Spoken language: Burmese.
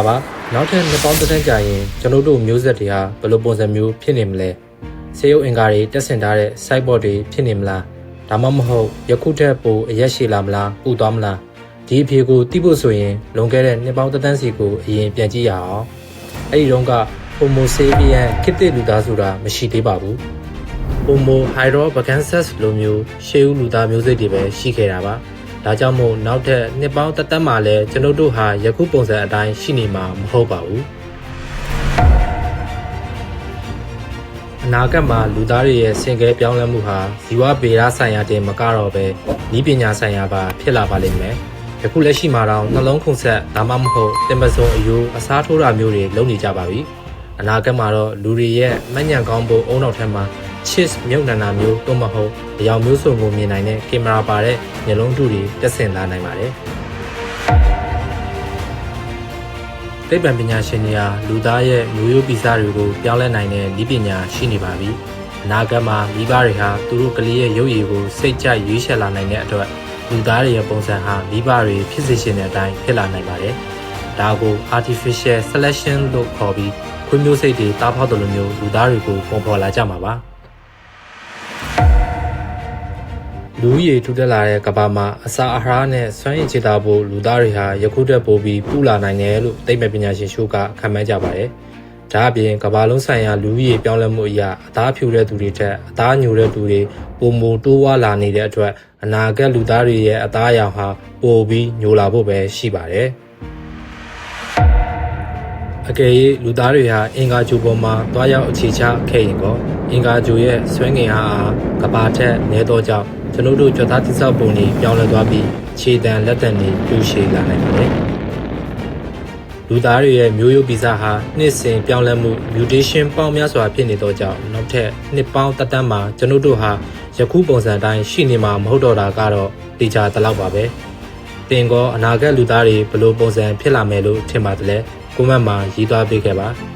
ပါနောက်ထပ်နှစ်ပေါင်းတစ်ထပ်ကြာရင်ကျွန်တော်တို့မျိုးဆက်တွေဟာဘယ်လိုပုံစံမျိုးဖြစ်နေမလဲဆေးရုံအင်္ဂါတွေတက်ဆင်ထားတဲ့ site board တွေဖြစ်နေမလားဒါမှမဟုတ်ယခုထက်ပိုအရက်ရှည်လာမလားပူသွားမလားဒီအဖြေကိုသိဖို့ဆိုရင်လွန်ခဲ့တဲ့နှစ်ပေါင်းတစ်သန်းစီကိုအရင်ပြန်ကြည့်ရအောင်အဲ့ဒီတော့က Homo sapien ခေတ်သစ်လူသားဆိုတာမရှိသေးပါဘူး Homo heidelbergensis လိုမျိုးရှေးဦးလူသားမျိုးစိတ်တွေပဲရှိခဲ့တာပါဒါကြောင့်မို့နောက်ထပ်နှစ်ပေါင်းတစ်သက်မှာလည်းကျွန်တော်တို့ဟာယခုပုံစံအတိုင်းရှိနေမှာမဟုတ်ပါဘူးအနာဂတ်မှာလူသားတွေရဲ့ဆင်ကဲပြောင်းလဲမှုဟာဇီဝဗေဒဆိုင်ရာတင်မကတော့ပဲဤပညာဆိုင်ရာပါဖြစ်လာပါလိမ့်မယ်ယခုလက်ရှိမှာတော့နှလုံးခုန်ဆက်ဒါမှမဟုတ်တင်ပစုံအယိုးအစားထိုးတာမျိုးတွေလုပ်နေကြပါပြီအနာဂတ်မှာတော့လူတွေရဲ့မညံကောင်းဖို့အုံနောက်ထက်မှာ chis မြုပ်နှံတာမျိုးတော့မဟုတ်အယောင်မျိုးစုံကိုမြင်နိုင်တဲ့ကင်မရာပါတဲ့မျက်လုံးတုတွေတက်ဆင်လာနိုင်ပါတယ်သိပ္ပံပညာရှင်တွေဟာလူသားရဲ့မျိုးရိုးဗီဇတွေကိုပြောင်းလဲနိုင်တဲ့ဤပညာရှိနေပါပြီအနာဂတ်မှာမိဘတွေဟာသူတို့ကလေးရဲ့ရုပ်ရည်ကိုစိတ်ကြိုက်ရွေးချယ်လာနိုင်တဲ့အတွက်လူသားတွေရဲ့ပုံစံဟာမိဘတွေဖြစ်စေချင်တဲ့အတိုင်းဖြစ်လာနိုင်ပါတယ်ဒါကို artificial selection လို့ခေါ်ပြီးခွေးမျိုးစိတ်တွေတားဖောက်တယ်လို့မျိုးလူသားတွေကိုပုံဖော်လာကြမှာပါလူရည်ထူထပ်လာတဲ့ကမ္ဘာမှာအစာအာဟာရနဲ့စွမ်းရည်ခြေသားဖို့လူသားတွေဟာယခုတက်ပိုပြီးပူလာနိုင်တယ်လို့သိပ္ပံပညာရှင်ရှုကခန့်မှန်းကြပါတယ်။ဒါအပြင်ကမ္ဘာလုံးဆိုင်ရာလူရည်ပြောင်းလဲမှုအရာအသားဖြူတဲ့သူတွေထက်အသားညိုတဲ့သူတွေပုံမတိုးဝါလာနေတဲ့အတွက်အနာဂတ်လူသားတွေရဲ့အသားအရောင်ဟာပိုပြီးညိုလာဖို့ပဲရှိပါတယ်။အကယ်၍လူသားတွေဟာအင်္ဂါဂြိုလ်ပေါ်မှာတွားရောက်အခြေချခဲ့ရင်ကောအင်္ဂါဂြိုလ်ရဲ့ဆွဲငင်အားကမ္ဘာထက်နည်းသောကြောင့်ကျွန်တော်တို့ကြွသားတိစောက်ပုံတွေပြောင်းလဲသွားပြီးခြေတံလက်တံတွေပြူရှည်လာနိုင်ပါတယ်။လူသားတွေရဲ့မျိုးရိုးဗီဇဟာနှစ်စဉ်ပြောင်းလဲမှု mutation ပေါင်းများစွာဖြစ်နေသောကြောင့်နောက်ထပ်နှစ်ပေါင်းတစ်သန်းမှာကျွန်တော်တို့ဟာယခုပုံစံတိုင်းရှိနေမှာမဟုတ်တော့တာကတော့တေချာတလောက်ပါပဲ။တင်ကောအနာဂတ်လူသားတွေဘယ်လိုပုံစံဖြစ်လာမယ်လို့ထင်ပါတယ်လဲ။ကွန်မန့်မှာရေးသားပေးခဲ့ပါ။